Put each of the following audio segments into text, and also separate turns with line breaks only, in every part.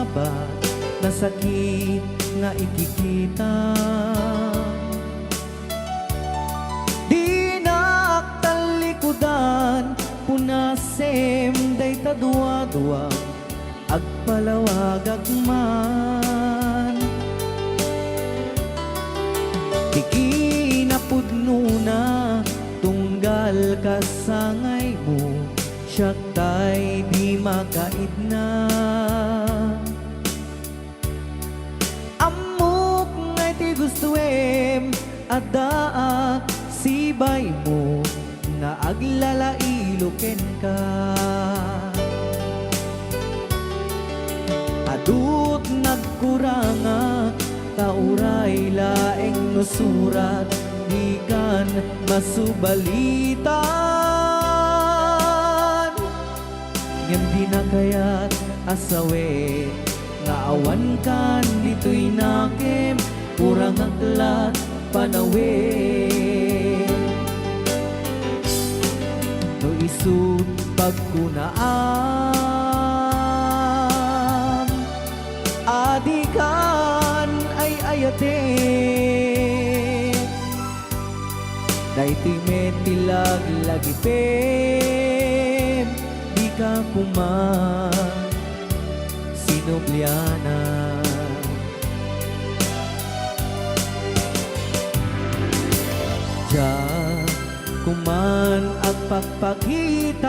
sabat na sakit nga ikikita. Di naktalikudan punasem day tadua-dua agpalawag agman. Di kinapudno na tunggal kasangay mo, siya tay di makaid na. Amok ngay ti gustuem adaa sibay mo nga aglalailuken ka. Adut nagkuranga kauray laeng nusurat di kan masubalitan. Ngem di na kayat asawe nga awan kan dito'y nakem kurang aklat panawe. No isut pagkunaam adikan ay ayate. Daito'y metilag lagipem di ka kuman sinubliana. Diyan kuman ang pagpagitan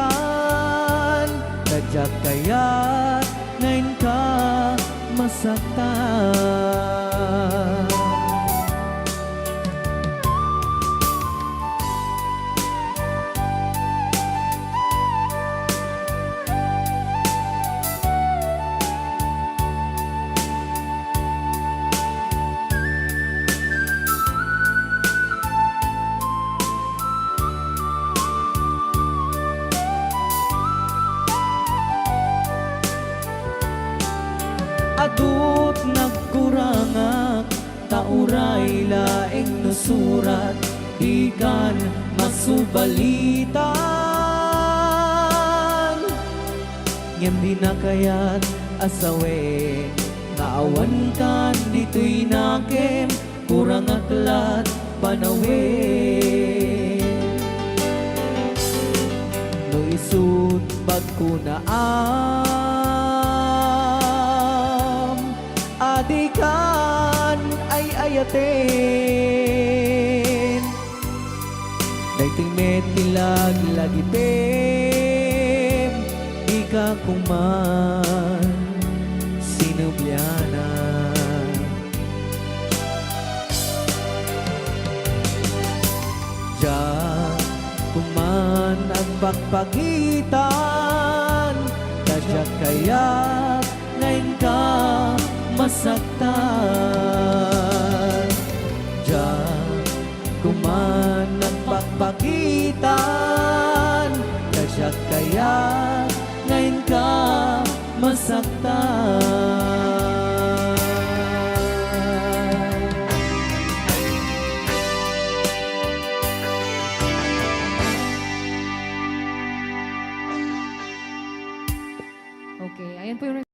kadyak kaya't ngayon ka masaktan. Adut nagkurangak tauray laeng nusurat di kan masubalitan. Ngem di na kayat asawe nga awan kan dito'y nakem kurang aklat panawe. No isut pagkunaam adikan ay ayaten. Dayto'y metilag lagipem di ka kuman sinubliana. Diyan kuman ang pagpagitan kadyak kaya't ngayon ka masaktan. Diyan kuman ang pagpagitan kadyak kaya't ngayon ka masaktan.
Okay, ayan po yung
Oh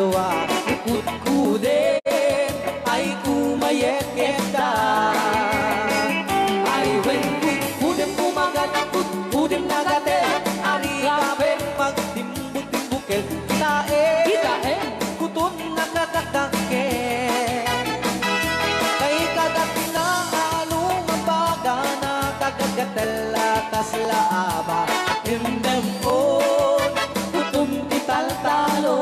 dalawa Kudkudin ay kumayeketa Ay when kudkudin kumagat Kudkudin nagatel Ari kaben magtimbut-timbukel Kitae Kutun nakatakakel Kay kagat na anong mabaga Nakagagatel atas laaba Hindem on Kutun tital-talo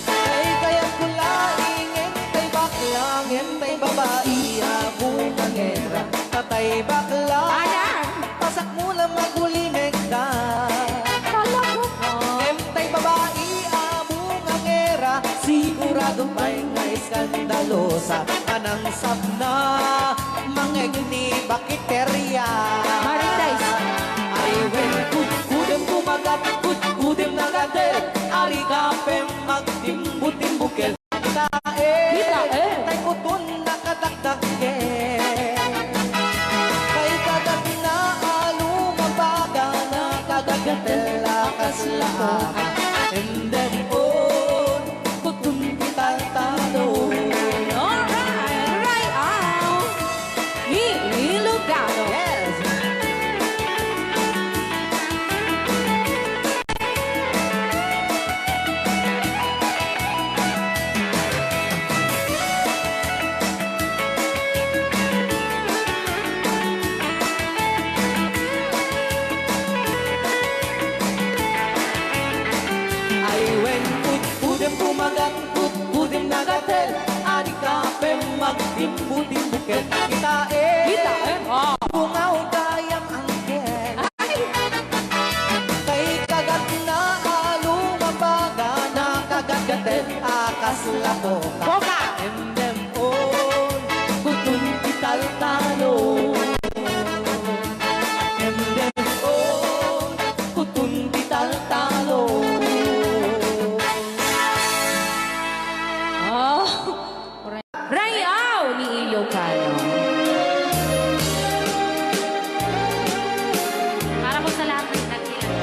Kay kaya kulaingin Kay baklangin Kay babae Abong ang era Tatay bakla Pasak mula magulimig ka Tay babae Abong ang era Sigurado pa'y nga iskandalosa Anang sabna Mangegni bakiterya Ay when kudem kumagat Kudem nagatel Ari kapem magtimbut-timbukel Kitae Tay kutun nakadakdake Kay kagat na alumabaga Nakagagatel lakas laaba And then on Kutun kital-talo
Alright, right out. Ilocano.
Yes Ay when kudem kumagat Kudem nagatel Ari kapem magtimbu-timbukel Kitae Bungaw kayang angkel Kay kagat na alumabaga Nakagagatel akas lakoka Endem on Kutun kital-talo Endem on Kutun kital-talo
Oh, Rayaw ni Ilocano. Para po sa lahat ng nakilang.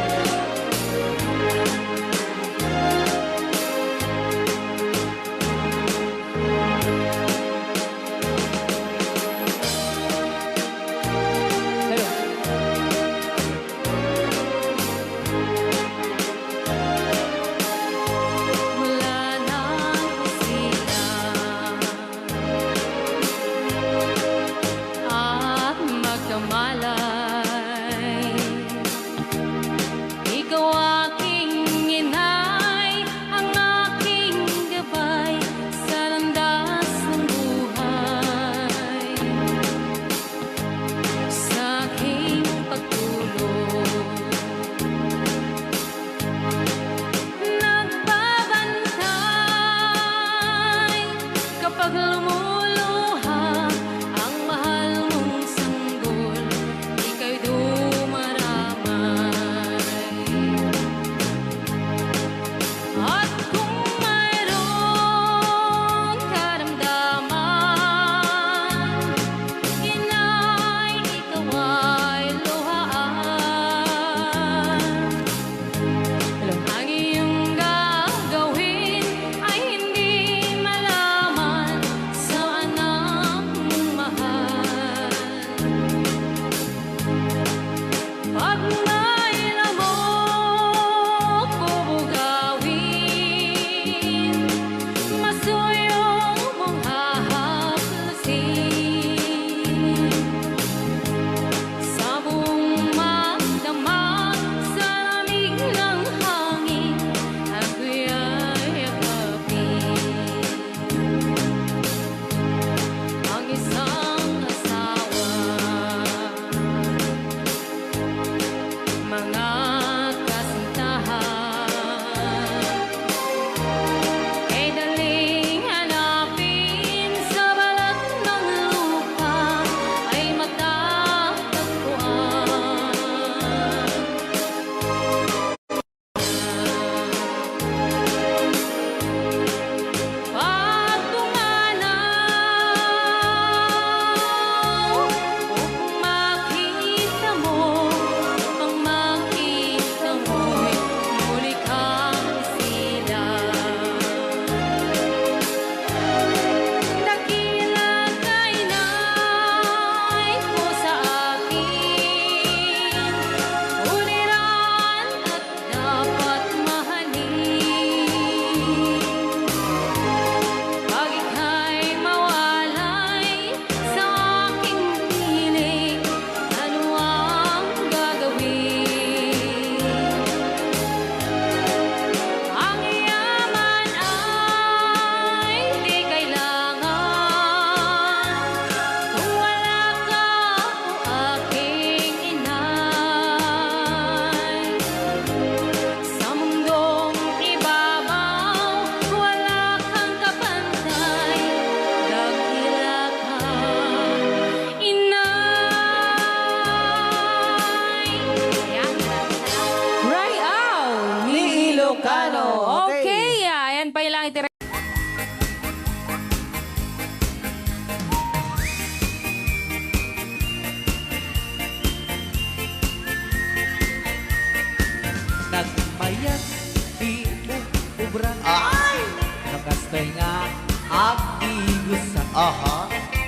agigusan
Aha.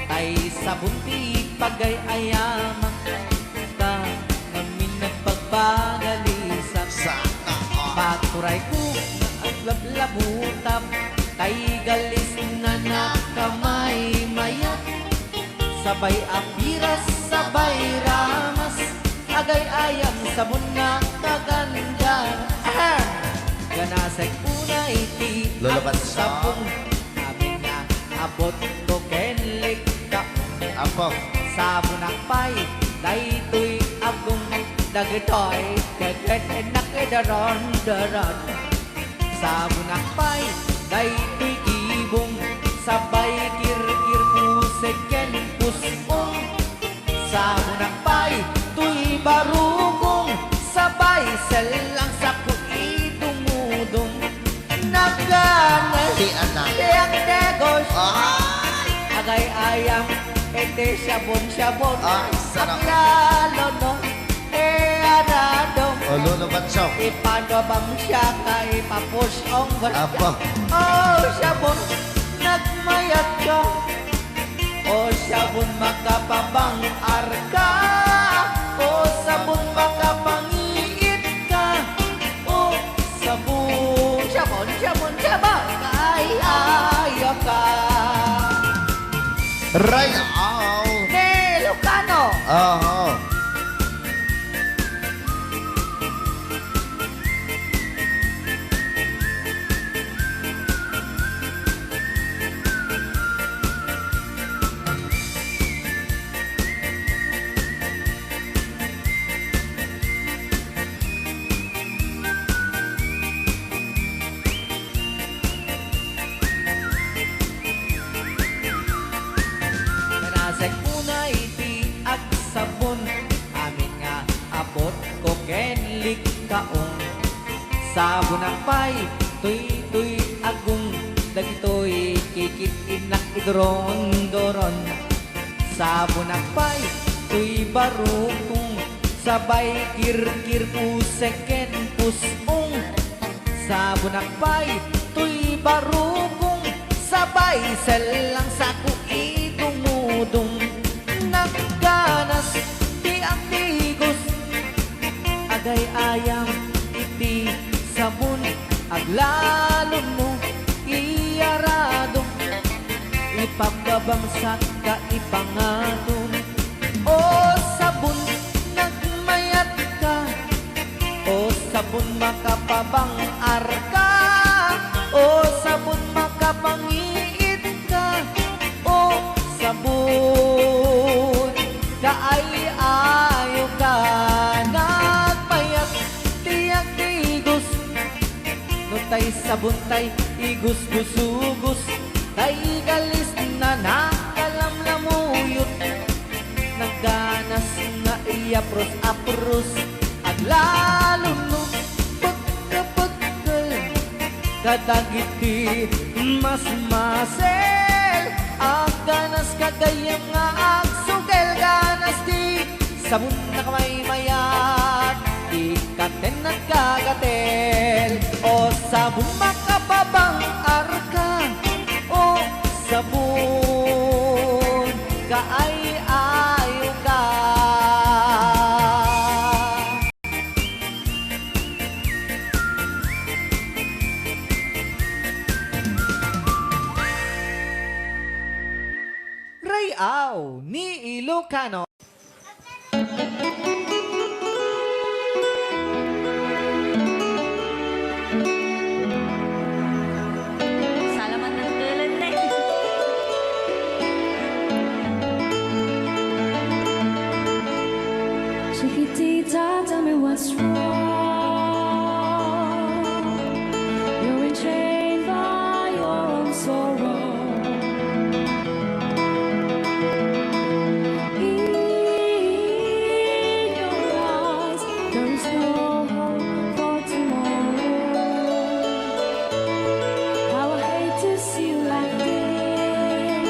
tay sa bunti pagay ayaman ka ngamin nagpagpagalisan
Sana all.
paturay ko at lablabutap tay galis na nakamay mayat sabay apiras sabay ramas agay ayam sabon na kaganda ganasay unay ti
Lulaban
ang
sa-
sabong amin na abot ko kenlik ka
Apo.
sabon akpay daytoy agong dagitoy kaget nakidaron daron sabon akpay daytoy ibong sabay kirkir pusek ken pusong sabon akpay tuy barugong sabay selang sa kuidumudong nagana
Di anak.
tiyak negos
Ay!
agay ayam ete sabon-sabon
Ay, sarap.
lalo no arado
O, luluban siya.
ipano bang siya kay papush ong
Apo.
oh sabon nagmayat ka oh sabon makapabang arka oh sabon makapangiit ka oh sabon sabon kay ayaw ka
Right all.
Lucano
Aha.
Kanasag unay ti ag sabon amin nga abot ko kenlik kaong sabon akpay tuy agong dagitoy kikit inak idron-doron sabon akpay tuy barukong sabay kirkir pusek ken pusong sabon akpay tuy barukong sabay selang sa kuidumudong nagganas ti ang tigos agay ayam iti sabon aglalo mo iyarado ipagabangsak ka ipangaton o sabon nagmayat ka o sabon makapabang arka o sabon makapangiit ka o sabon kaay ayo ka nagmayat tiyak tigos no tay sabon tay igus gusugos tay galis na nakalamlamuyot nagganas nga apros at lalo no pagkapagkal kadagiti mas masel ang ganas kagayang nga agsugel ganas di sabon na kamay mayat ikaten at kagatel o sabon makapabang arka o sabon kaay ayo ka. Rayaw ni Ilocano.
Salamat ng tulan na Chiquitita, tell me what's wrong. You're enchained by your own sorrow. In your eyes, there is no hope for tomorrow. How I hate to see you like this.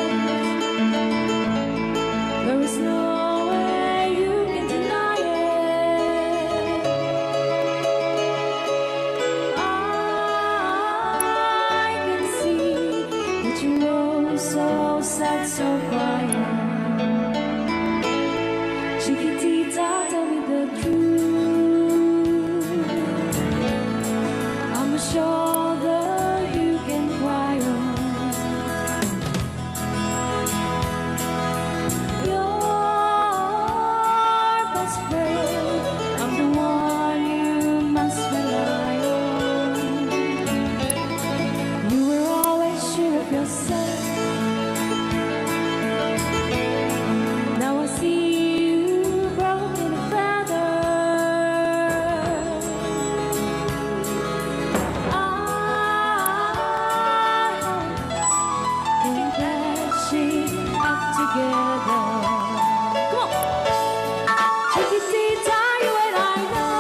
There is no way you can deny it. Chiquitita, you and I know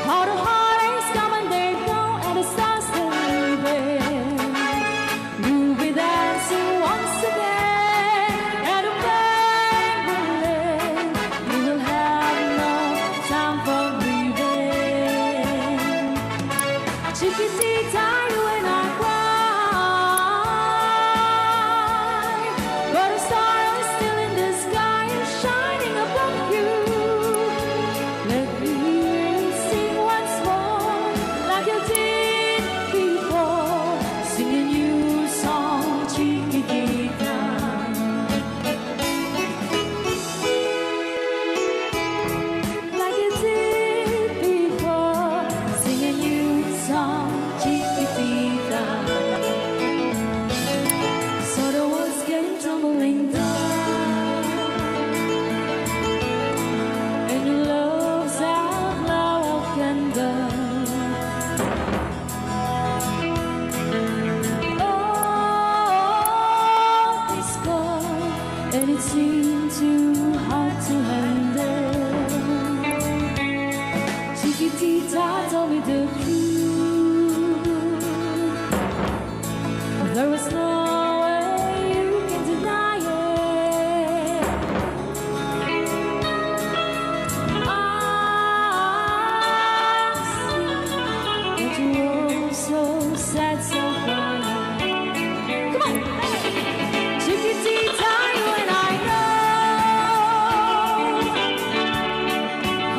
how the heartaches come and they go, and the stars they're leaving. You'll be dancing once again, and the band will end. You will have no time for grieving. Chiquitita, you and I cry, but a star is still in the sky and shining above you. Let me hear you sing once more, like you did before, sing a new song, Chiquitita. Like you did before, sing a new song, Chiquitita. So the walls came tumbling down, and your love's outlaw and done. Oh, it's gone, and it seemed too hard to handle. Chiquitita told me the truth. There was no way you can deny it. I see that you were so sad, so crying. Come on, Chiquitita, you and I know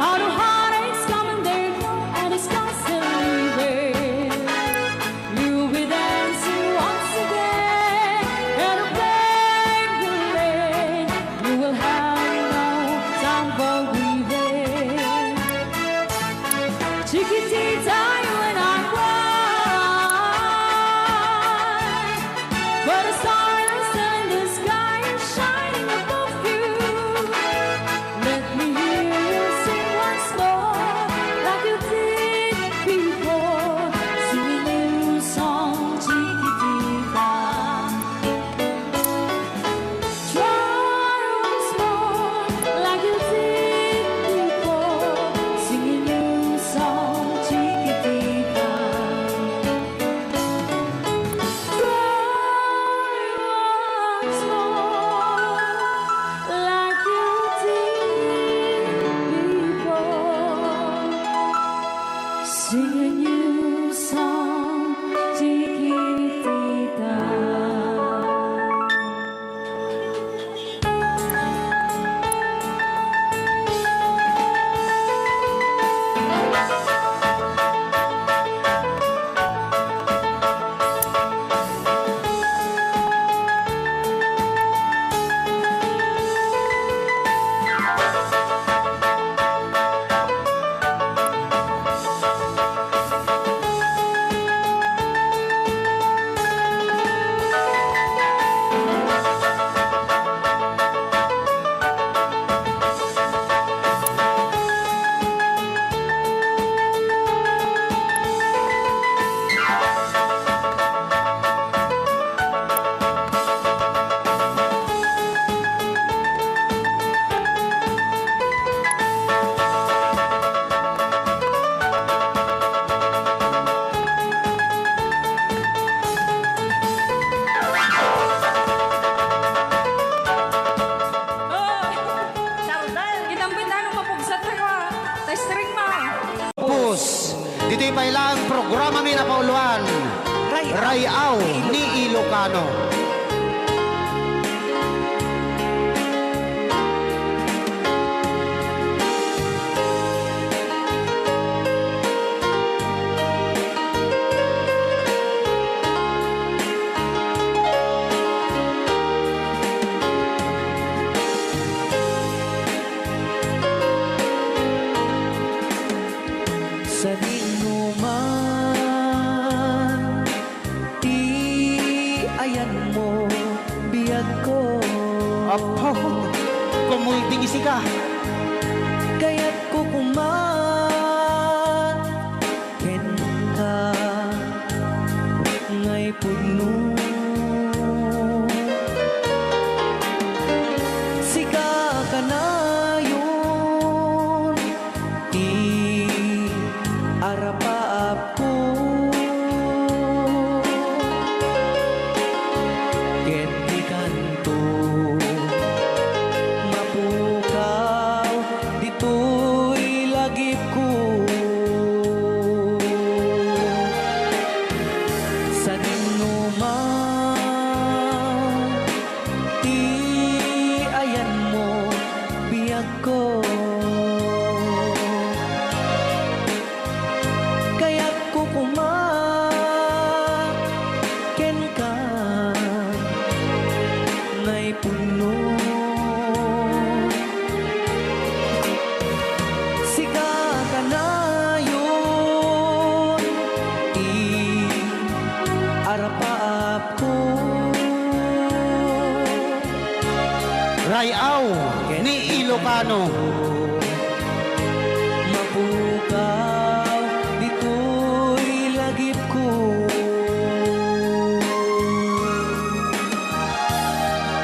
how the heartaches come and they go, and the stars they're leaving. You'll be dancing once again, and the pain will end. You will have no time for grieving. Chiquitita, you and I cry, but a star is still in the sky and shining above you. Let me hear you sing once more, like you did before, sing a new song, Chiquitita. Try once more, like you did before, sing a new song, Chiquitita. Try once more, like you did before, sing a new song, Chiquitita.
Pus, dito'y pailang programa mi na pauluan. Rayaw ni Ilocano.
Sa man, ayan mo, biyag ko.
Apo, kumulting isi ka.
Kaya't ko kuman, kenta, ngay puno.
Rayaw ni Ilocano.
Mapukaw, dito'y lagip ko.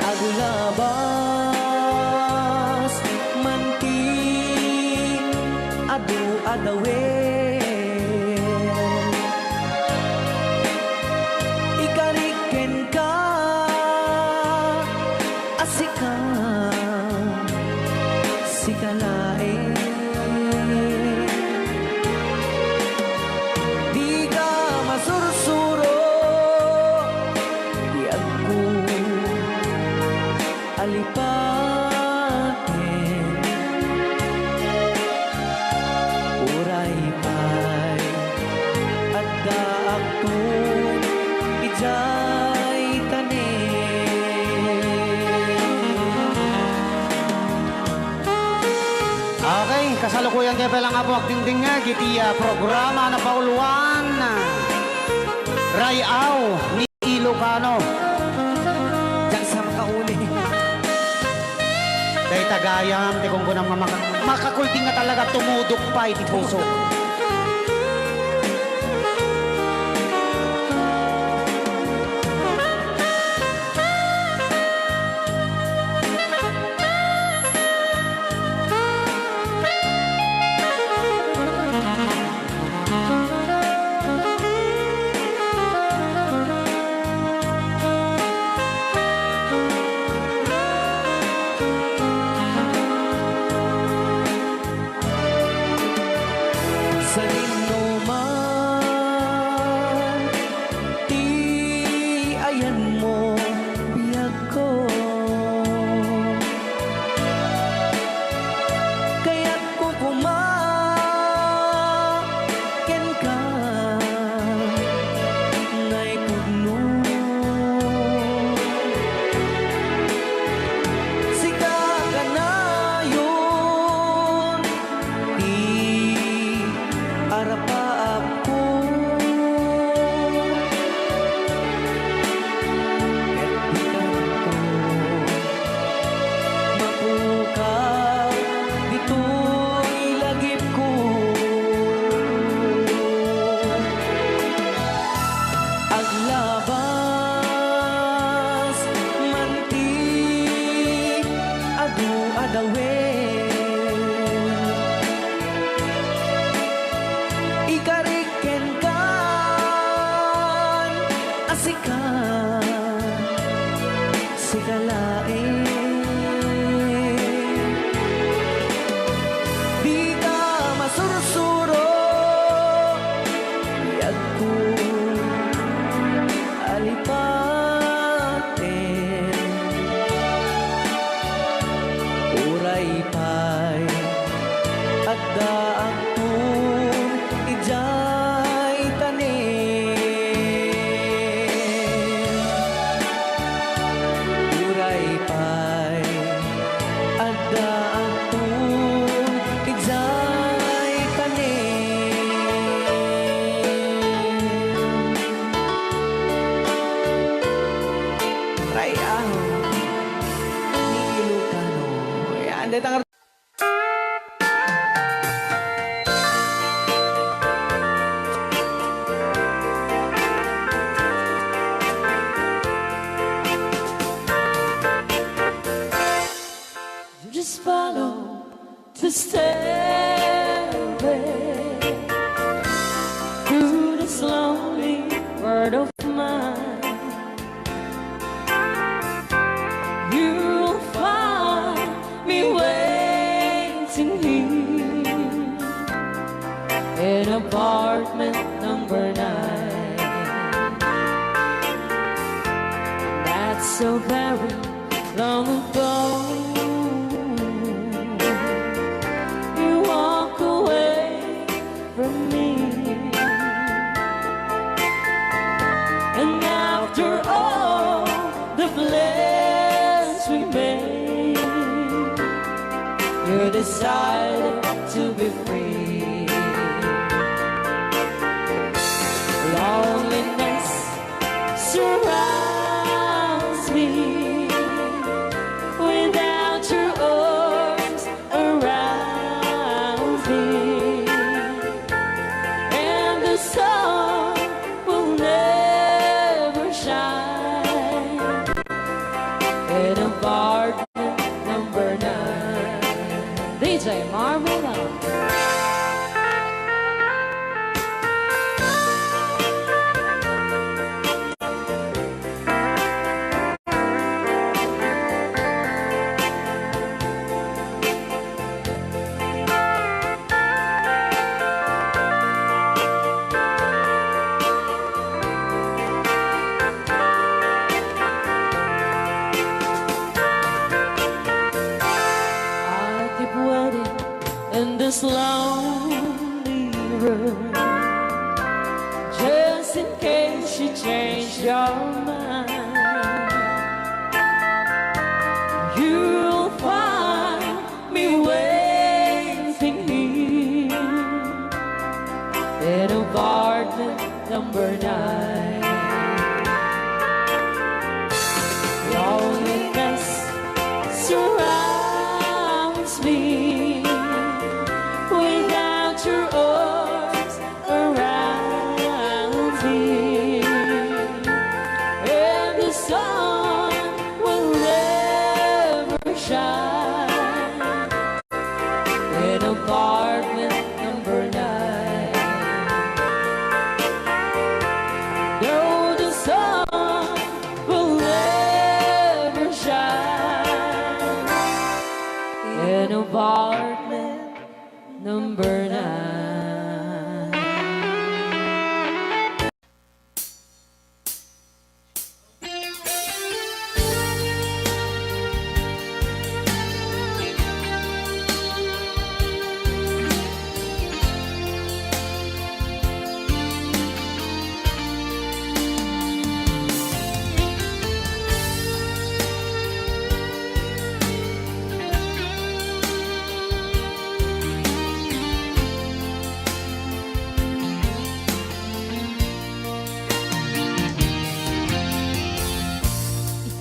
Agulabas, manting, adu-adawen. Ikariken ka, asika, sikalain. Di ka masursuro, di ako alipatin. Uray pa'y at daak to, ijay tanin.
Okay, kasalukuyan kayo palang nga po agdingding nga, gitiya programa na pauluan. Rayaw ni Ilocano.
Diyan sa makauli.
Dahil tagayam, di kung kunang makakulting nga talaga tumudok pa iti puso.
Sa man, ti ayan mo, biyag ko. Kaya't kukumaken ka, ngay pugno. Sika ka na yun, di arapaap ko. Ket di kanto mapukaw, dito'y lagip ko. Aglabas, manti, adu-adawen. Ikariken kan, asika, sikalain. Di ka masursuro, biyag ko alipatin. Uray pa'y at daak to, ijay tanin. Uray pa'y at daak to, ijay tanin. Rayaw ni Ilocano. Yan, dito ang
Just follow the stairway through this lonely world of mine. You'll find me waiting here in apartment number 9. That's so very long ago. You walk away from me, and after all the plans we made, you decided to be free. Loneliness surrounds me. Without your DJ Marvin. I keep waiting in this lonely room, just in case you change your mind. You'll find me waiting here in apartment number 9. Loneliness surrounds me without your arms around me, and the sun will never shine in apartment number 9. No, the sun will never shine in apartment number 9.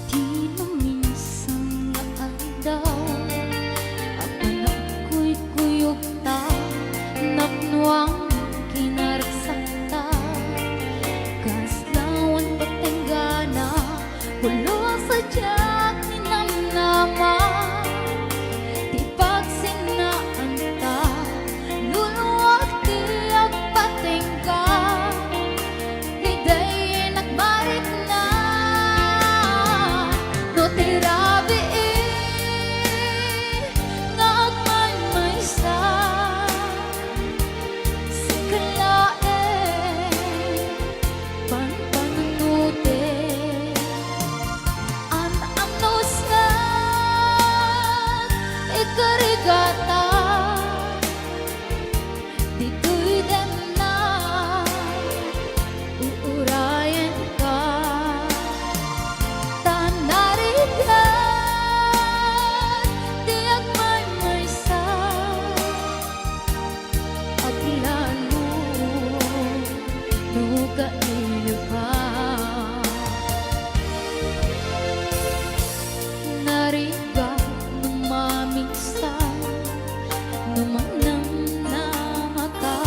Di mo minsan naandaw Apan ako'y kuyog ta Napnuang kinarsakta Kaslawan patenggana Hulo sa tiyak ni namnama Di pagsinaan ta Luluwag tiyak patengga Hiday nagmarik na No tirabi nga agmay-maysa Sikalae panpanunute An-amnos nga ikarigata Dito'y dem na uurayan ka Tanarigan di agmay-maysa Aglalo no kailo ka Nariga nung mamingsan Numanang na mata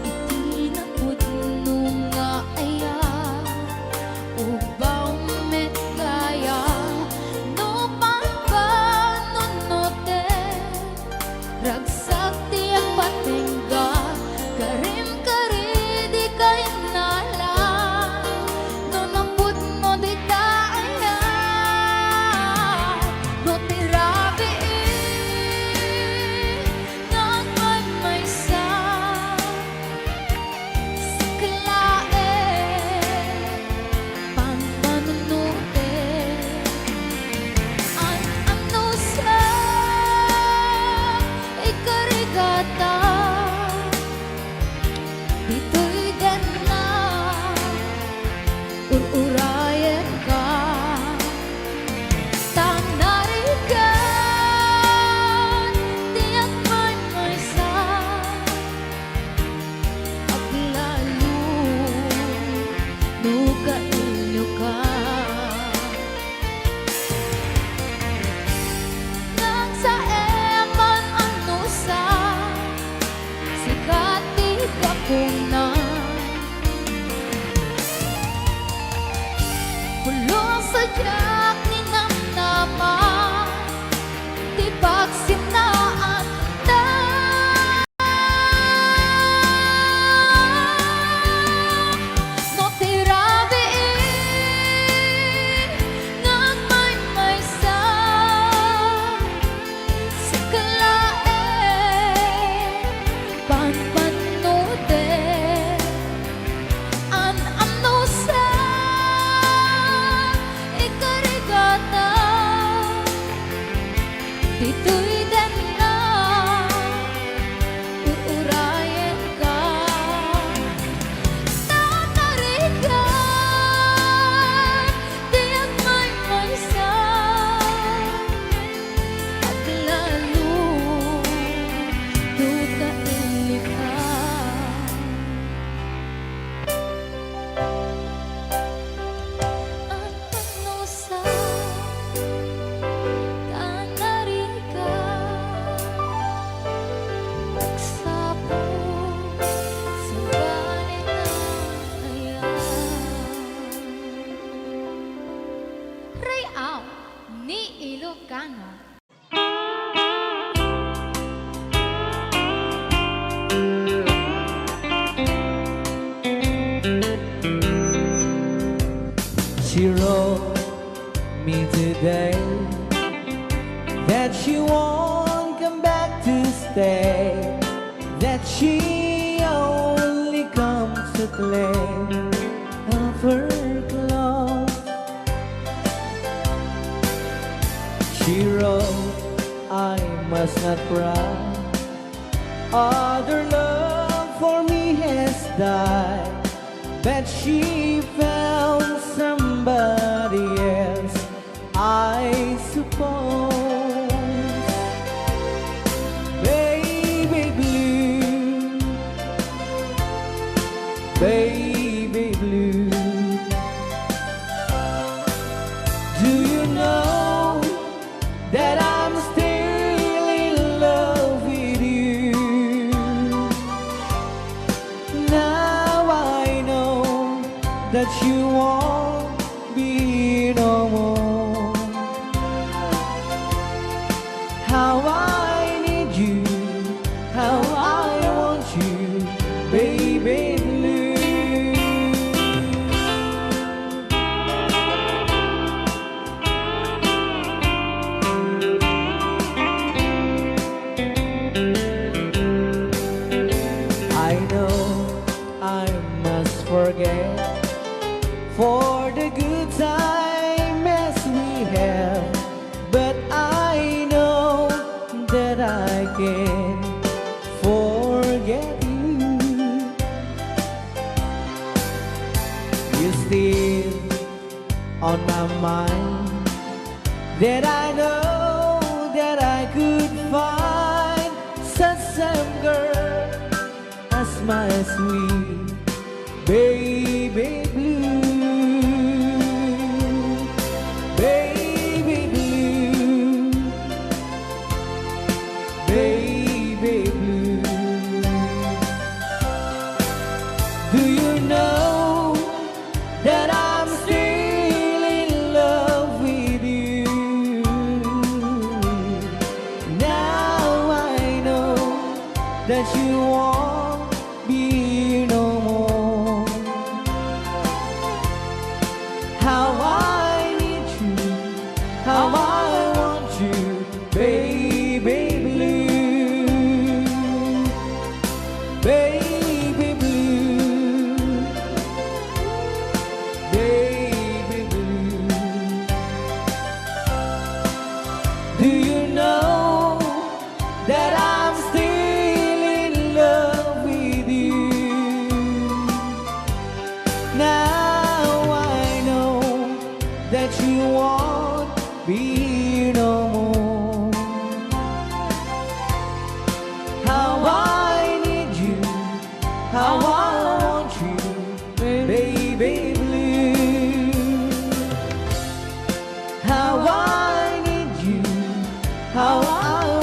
Itinapod nung nga aya Ubaw met kaya No pagkanunote Ragsak tiyak patengga Karim kari di kay nala No nampud mo di kaya No tirabi nagmay-maysa Sikalae panpanunute An-amnos nga ikarigata Dito'y den na ururayan ka Tanarigan di agmay-maysa Aglalo no kailo ka Nang sa eman ano sa Sikati ka kung na Hulo sa tiyak ni namnama Di pagsinaan
stay, that she only comes to claim of her clothes. She wrote, I must not cry, other love for me has died, but she found somebody else, I suppose. Baby blue, baby blue, do you know that I'm still in love with you? Now I know that you won't be no more. How I need you, how I want you, baby blue. I know I must forget for the good time as we have, but I know that I can forget you. You're still on my mind, that I know that I could find such some girl as my sweet baby blue, baby blue, baby blue. Do you know that I'm still in love with you? Now I know that you won't be no more. How I need you, how I want you, baby blue, baby blue, baby blue. Do you know that I'm still in love with you? Now I know that you won't be no more. How I need you, how I want you, baby blue. How I need you, how I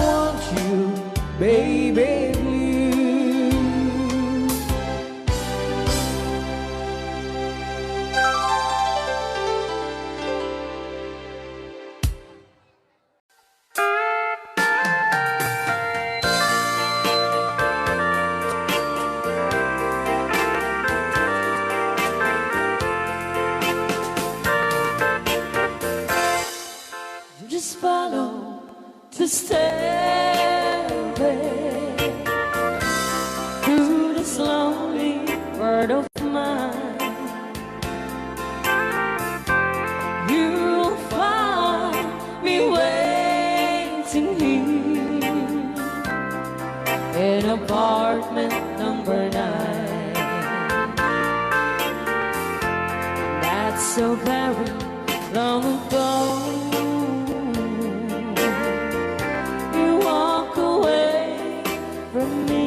want you, baby blue.
Just follow the stairway through this lonely world of mine. You'll find me waiting here in apartment number 9. That's so very long ago. You walk away from me,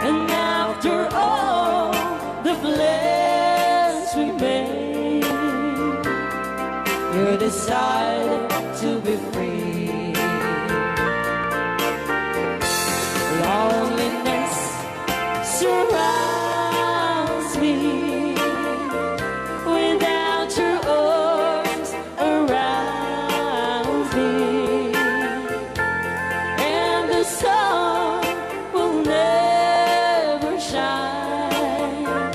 and after all the plans we made, you decided to be free. Loneliness surrounds me without your arms around me, and the sun will never shine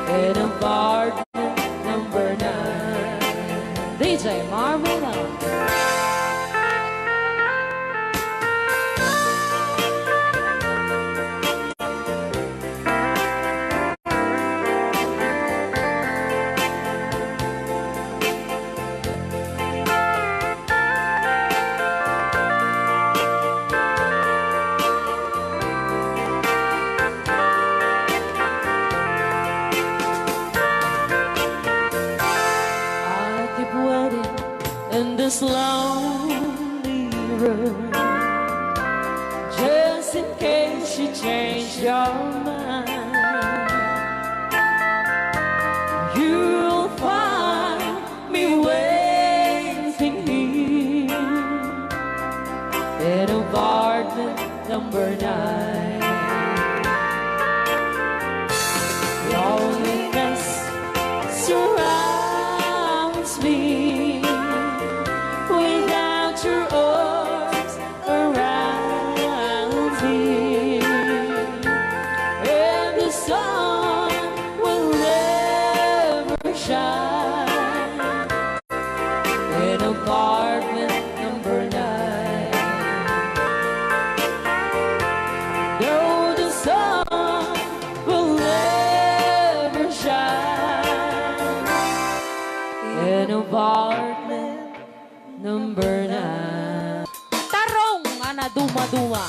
in apartment number 9. DJ Marvin. this lonely room, just in case you change your mind. You'll find me waiting here in apartment number 9. Loneliness surrounds me without your arms around me, and the sun will never shine in apartment number 9. No, the sun will never shine in apartment number 9. Tarong ana duma-duma.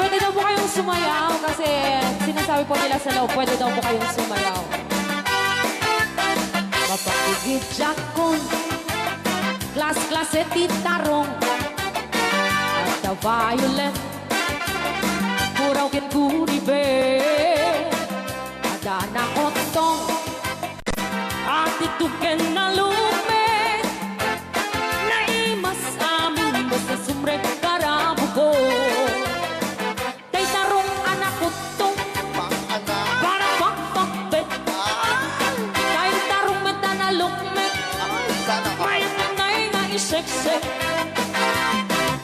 Pwede daw po kayong sumayaw kasi sinasabi po nila sa loob, pwede daw po kayong sumayaw. Mapakigit jakon, klas-klase titarong, at the violet, puraw kin kuribe, ada na otong, at ituken na lume, naimas amin mo sa sumrek karabugo. Tay tarong anak utong, para pakpakbet, tay tarong meta na lukmet, may nanay nga iseksek.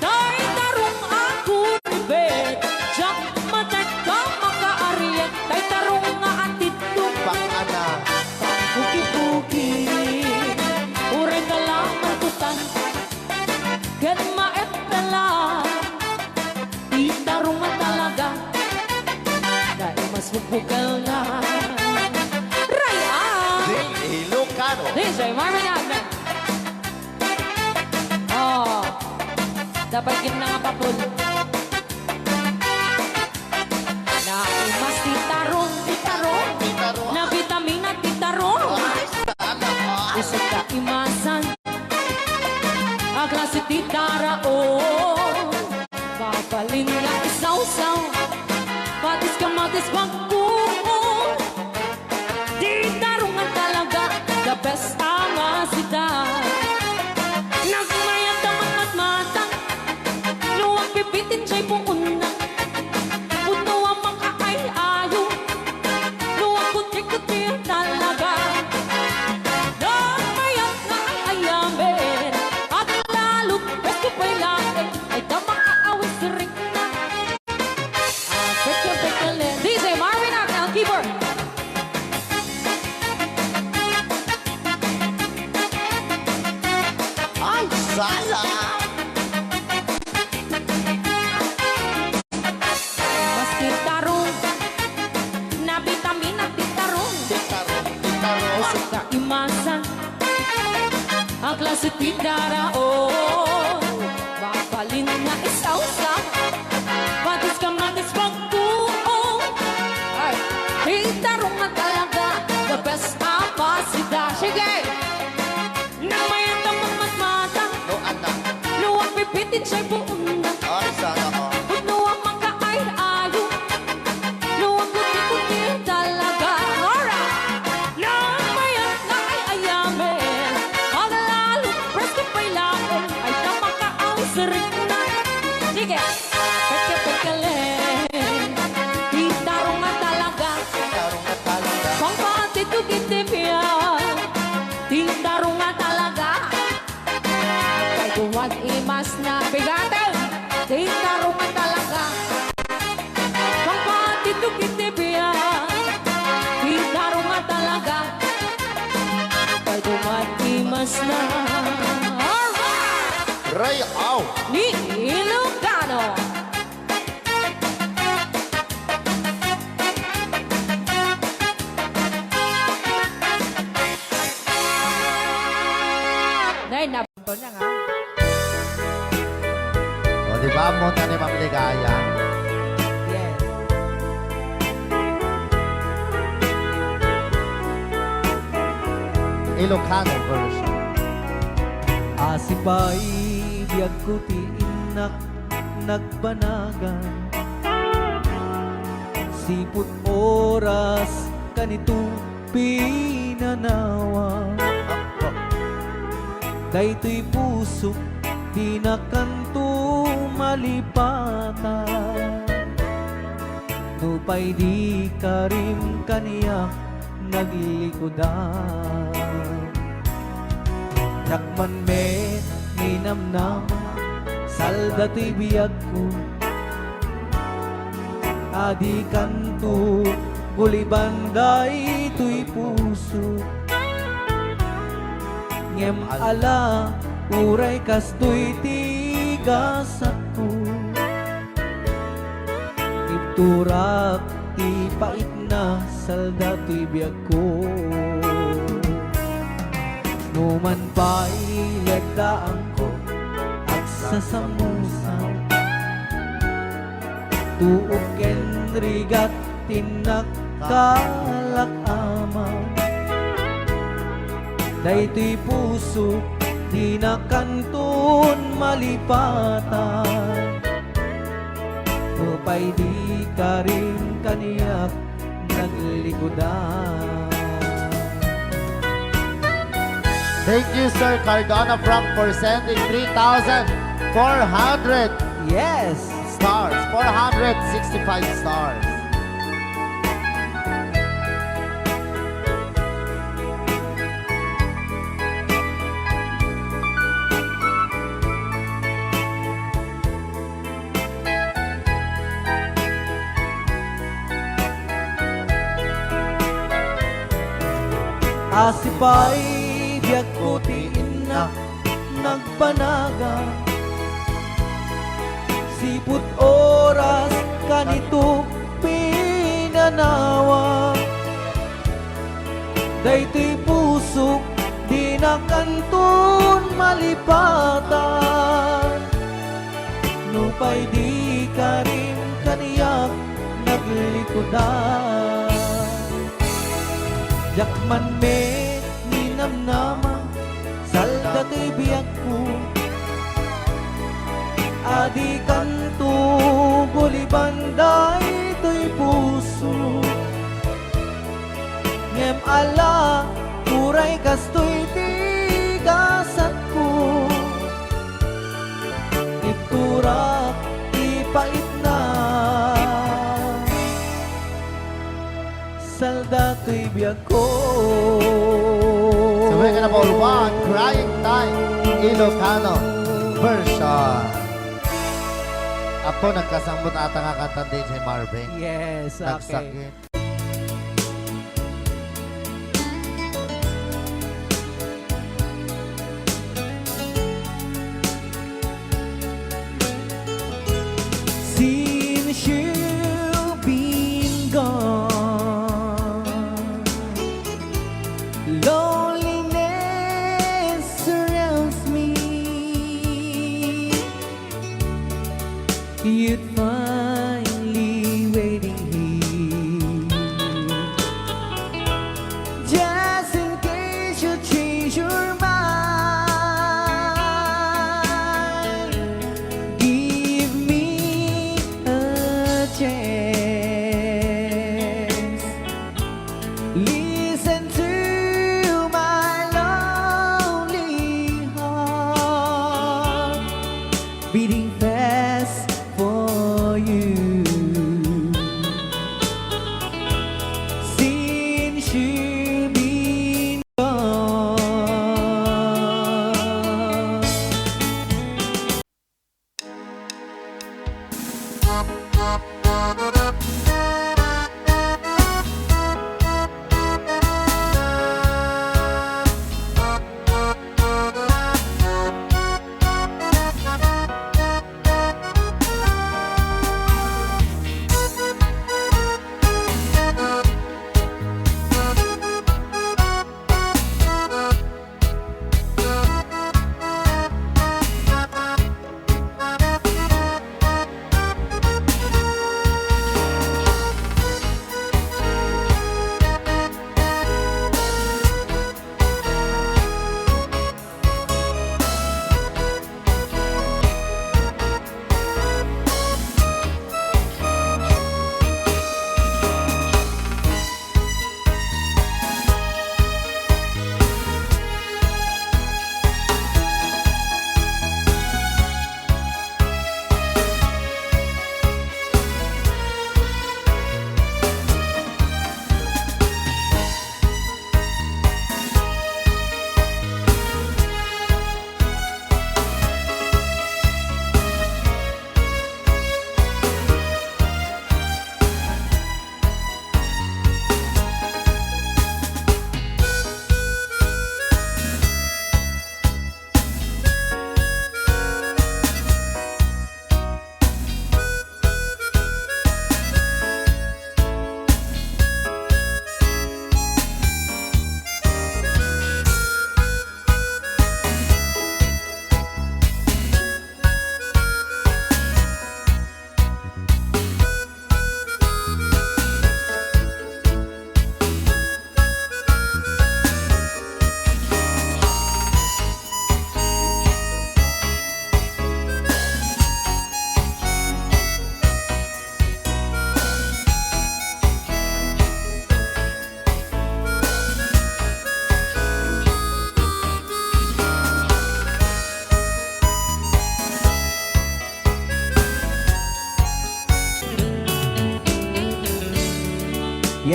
Tay tarong ako ribet, jak matek ka makaariet, tay tarong nga atitong, pangpuki-puki, ure ka lang matutan, ken maet na lang, di tarong nga talaga, dahil mas bubukal na. Raya!
Ilocano.
DJ Marvin Agna. Oh, dapat kin na nga papul. Naimas titarong, na vitamina titarong. Usap ka imasan, ang klase titaraon. Papalin nga isaw-saw, patis ka matis pagkuon. Titarong nga talaga, the best ang asita. Nagmayat ang matmatang, luwag pipitin siya'y puuna. Puno ang mga ay-ayo, luwag kuti-kuti talaga. Nagmayat na ang ayamin, at lalo besto pa'y laking, ay damang aawis rin na. Pekal-pekal DJ Marvin Agna, ang keyboard.
Ay, sala.
Mas titarong, na vitamina titarong. Usap ka imasan, ang klase titaraon. Mapalin na isaw-saw, patis ka matis pagkuong. Ay, titarong na talaga, the best apasida. Sige! Nang mayat ang matmata, luwag pipitin siya'y buuna. Puno ang mga ay-ayo, luwag kuti-kuti talaga. Alright! Nang mayat na ay ayamin, ang lalo presko pa'y lakin, ay tamang kaawis rin na. Sige! Peke-pekalen, titarong nga talaga, pangpatitugitip yan, titarong nga talaga. Kay duwag imas na bigatin, titarong nga talaga, pangpatitugitip yan, titarong nga talaga. Kay duwag imas na. Alright!
Rayaw.
Ni Ilocano.
niya nga.
O, di ba? Monta ni Ma'am Ligaya.
Yes.
Ilocano version.
Asipay biyag ko ti inak nagbanagan siput oras kanito pinanawa daytoy puso di na kanto malipatan nupay di karim kaniya naglikodan Nakman me ninamnama salda to'y biyag ko adi kanto gulibanday to'y puso ngem ala uray kasto'y tigas ako ipturak ti pait na salda to'y biyag ko Numan pa'y lagdaan ko at sasamusan Tuok ken rigat tinakkalak ama Daytoy puso di na kanton malipatan Nupay di ka rin kaniyak naglikodan
Thank you, Sir Cardona Frank, for sending 3,400
Yes!
stars. 465 stars.
Asipay biyag ko ti inak nagpanaga Siput oras kanito pinanawa Daytoy puso di na kanton malipatan Nupay di ka rin kaniyak naglikodan Jakman me ninamnama salda to'y biyag ko Adi kanto gulibanday to'y puso Ngem ala uray kasto'y tigasat ko Iturak ipait na salda to'y biyag ko
Sabay ka na po, one, Crying Time, Ilocano version. Ako nagkasambot ata nga kantang din si Marvin.
Yes, okay.
Nagsakit.
Since you've been gone, loneliness surrounds me. You'd finally waiting here, just in case you change your mind. Give me a chance. Listen to my lonely heart beating fast for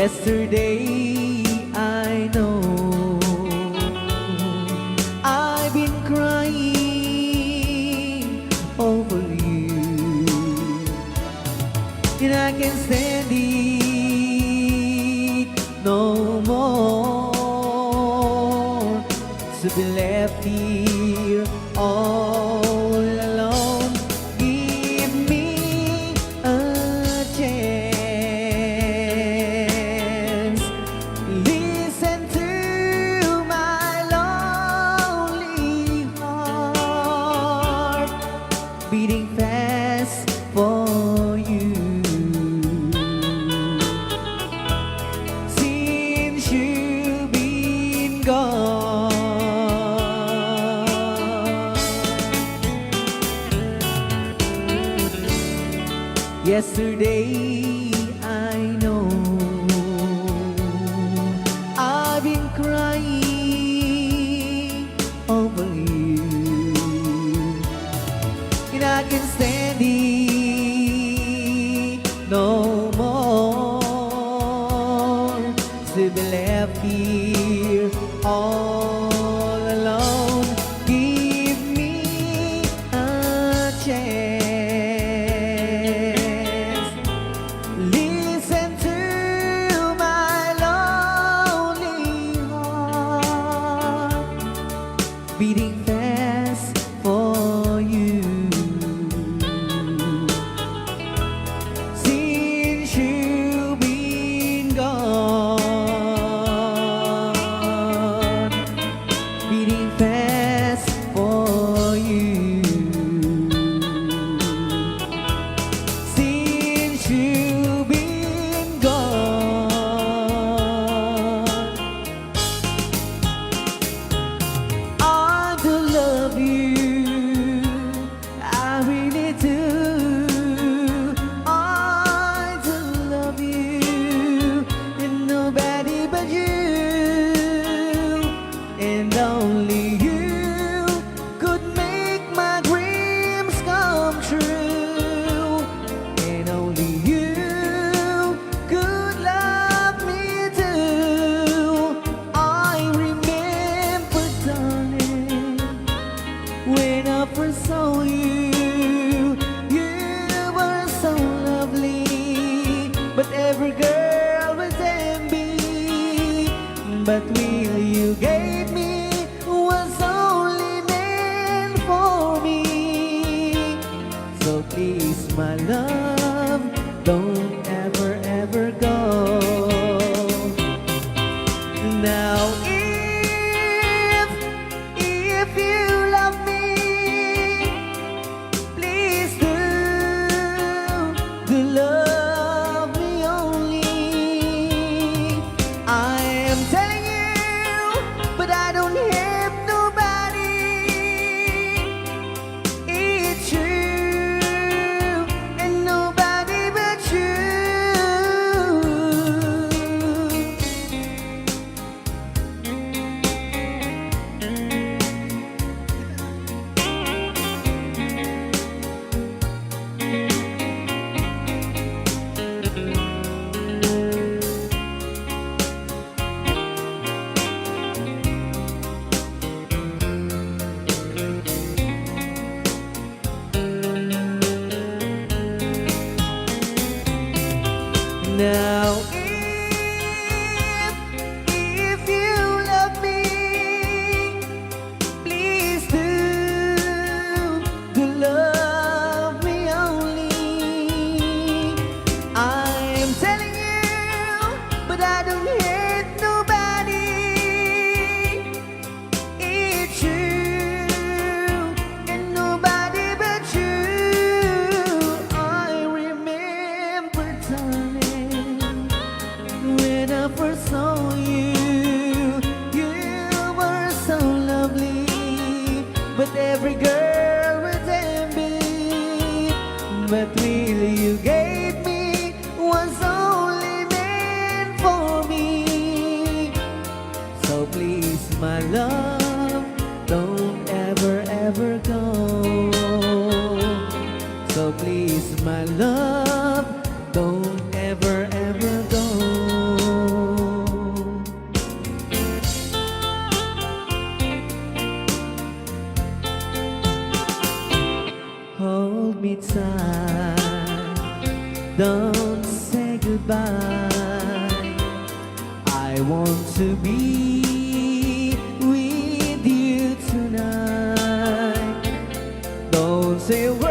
Yesterday I know I've been crying over you, and I can't stand it no more to be left here all alone. Give me a chance. Listen to my lonely heart beating fast for you. Since you've been gone, yesterday I know I've been crying over you, and I can't stand it no more to be left here all alone. Give me a chance. Listen to my lonely heart beating fast for you. Since you've been gone, beating fast for you. Since you've been gone, I do love you, I really do. I do love you, and nobody but you, and only you could make my dreams come true, and only you could love me too. I remember, darling, when I first saw you, you were so lovely, but every girl was envy. But will you gave me was only meant for me. So please, my love, don't ever, ever go. Now if you love me, please do love me only. I am telling you, but I don't have nobody. It's true, and nobody but you. Now if you love me, please do love me only. I am telling you, but I don't hate nobody. It's true, and nobody but you. I remember, darling, when I first saw you, you were so lovely, but every girl was envy. But really you gave me was only meant for me. So please, my love, don't ever, ever go. So please, my love, don't ever, ever go. tight. Don't say goodbye. I want to be with you tonight. Don't say a word,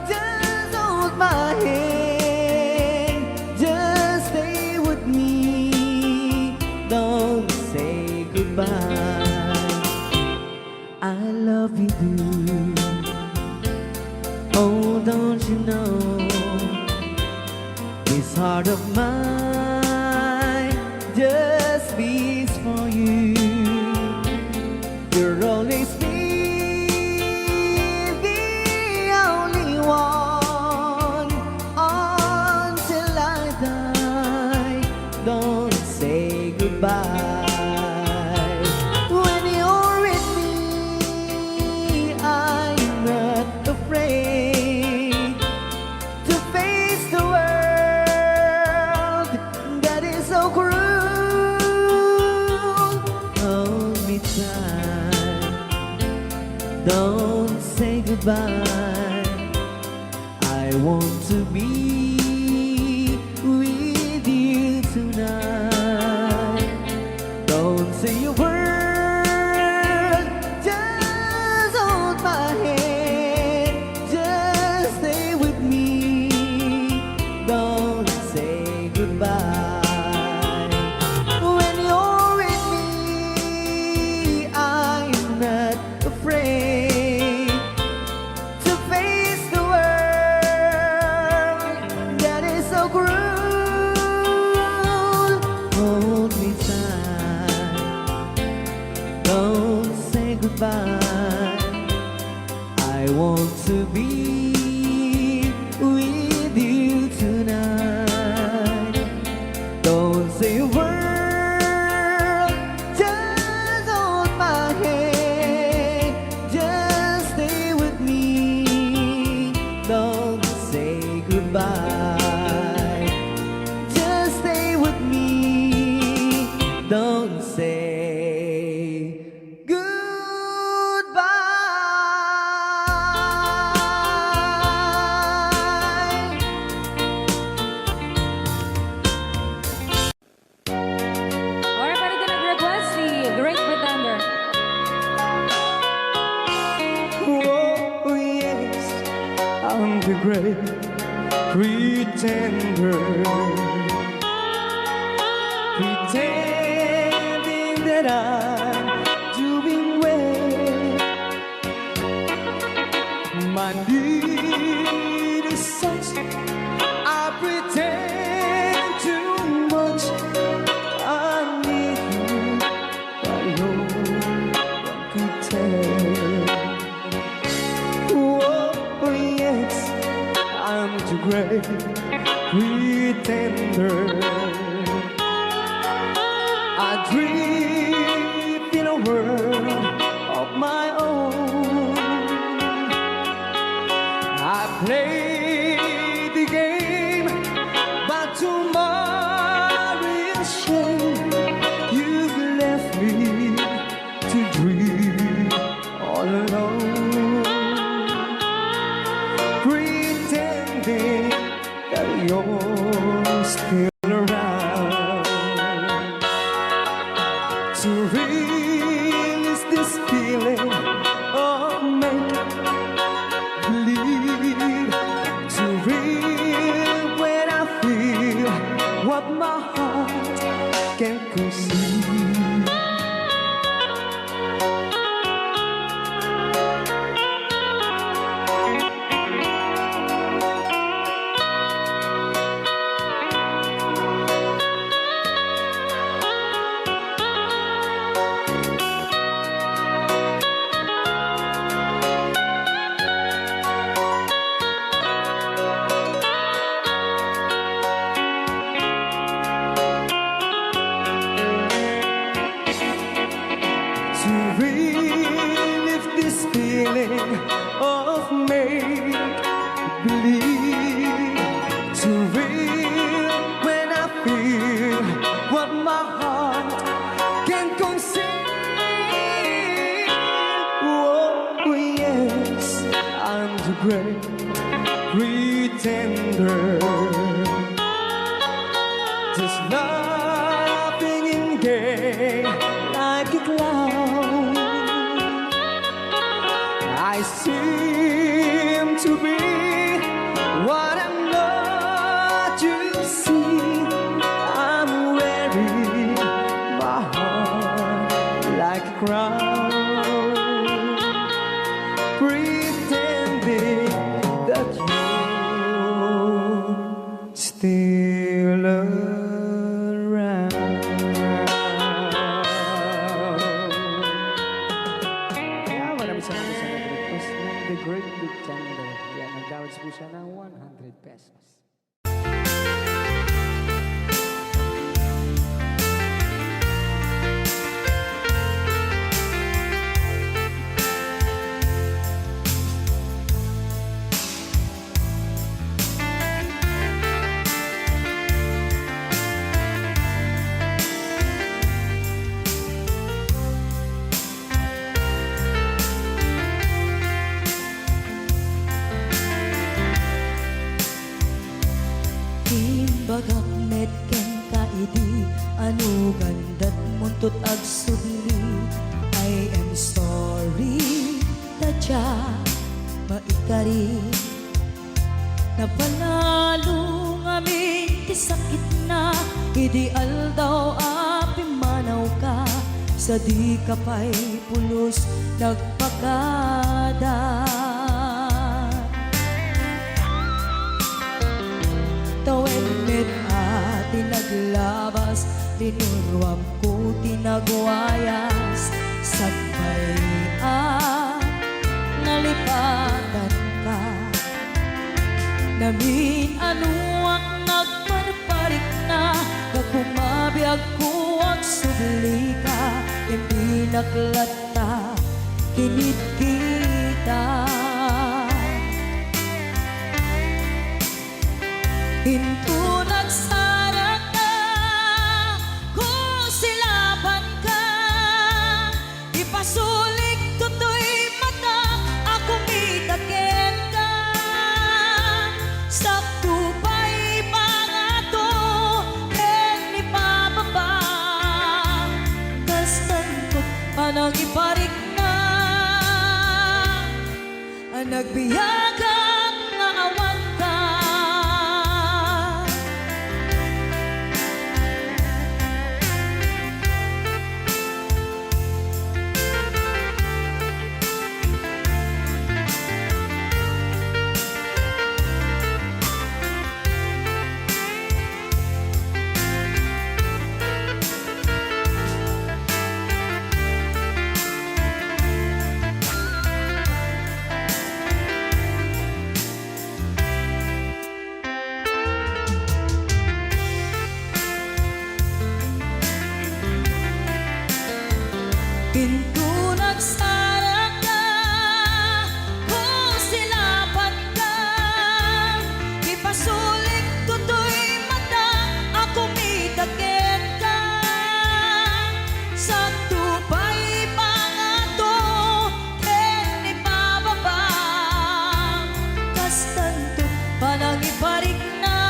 just hold my hand. Just stay with me. Don't say goodbye. I love you, dude. Oh, don't you know? This heart of mine just beats for you. You're always be the only one until I die. Don't say goodbye. When you're with me, I'm not afraid to face the world that is so cruel. Hold me tight. Don't say goodbye. I want to be with you tonight. Don't say a word, just hold my hand. Just stay with me. Don't say goodbye. When you're with me, I'm not afraid to face the world that is so cruel. Hold me tight. Don't say goodbye. I want to be with you tonight. Don't say a word, just hold my hand. Just stay with me. Don't say goodbye. Just stay with me. Don't say goodbye.
Alright, pwede ka nag-request si Great Pretender.
Oh, yes, I'm the great pretender. Pretending that I'm doing well. My need is such, I pretend too much. I need you, but no one could tell. Oh, yes, I'm the great pretender. I dream in a world of my own. I play the game, but to my real shame, you've left me to dream all alone. Pretending that you're still around. To release this feeling of make believe. To real when I feel what my heart can conceive. great pretender, just laughing in gay like a clown. I seem to be what I'm not, you see. I'm wearing my heart like a crown, pretending that you're still around. Kaya maraming salamat sa nag-request ng The Great Pretender. Yan, nag-downloads po siya ng 100 pesos.
Timbagak met ken kaidi anu gandat muntut ag sudli. I am sorry tadya maikari napanalo ngamin ti sakit na ideal daw api manaw ka sa di kapay pulos nagpakada. Tawenmet ati naglabas, tinuruam ko tinagwayas. Sagbay nalipatan ka. Namin anuak nagparparik na, kagumabiyag ko ang subli ka. Hindi naklata, kinit kita. Hinto nagsara ka, kung silaban ka, ipasulik tutoy mata, ako mitakin ka. Sa tupay pangato, ken ipababa, kastantot panang iparik na, ang nagbiyagang nga awan ka. Pinto nagsara ka, kung silaban ka, ipasulik tutoy mata, ako mitakin ka. Sa tupay pangato, ken ipababa, kastanto panang iparik na,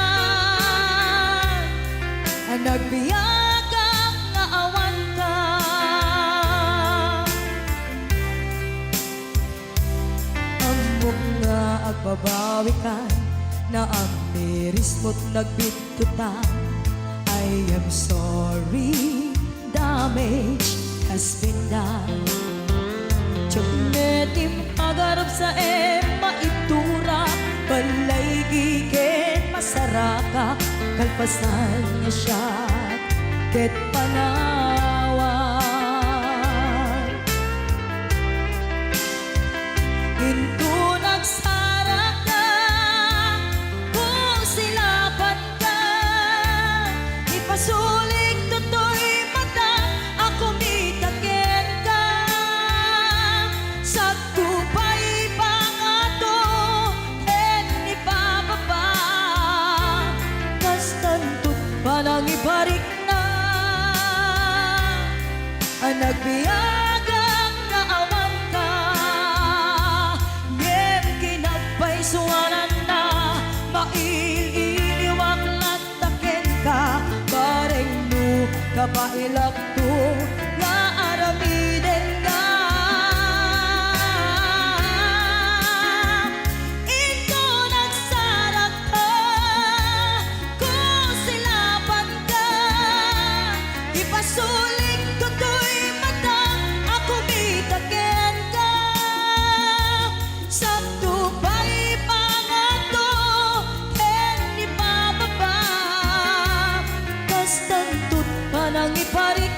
ang nagbiyagang nga awan ka. Nga agbabawi ka na ang miris mo't nagbitutan. I am sorry, damage has been done. Tiyoknetim agarap sa maitura, balay gigen masaraka, kalpasan niya siya ket panawan. Hinto nagsara ka, kung silaban ka, ipasulik tutoy mata, ako mitakin ka. Sa tupay pangato, ken ipababa, kastantot panang ibarik na, ang nagbiyagang nga awan ka. Ngem kinagpa napailak to nga aramiden ka. Ito nagsarap ka kung silapan ka. Ipasuling ko to'y mata ako mitaken ka. Sakto ba'y pangato ken ni bababa. Kas tantut panang iparik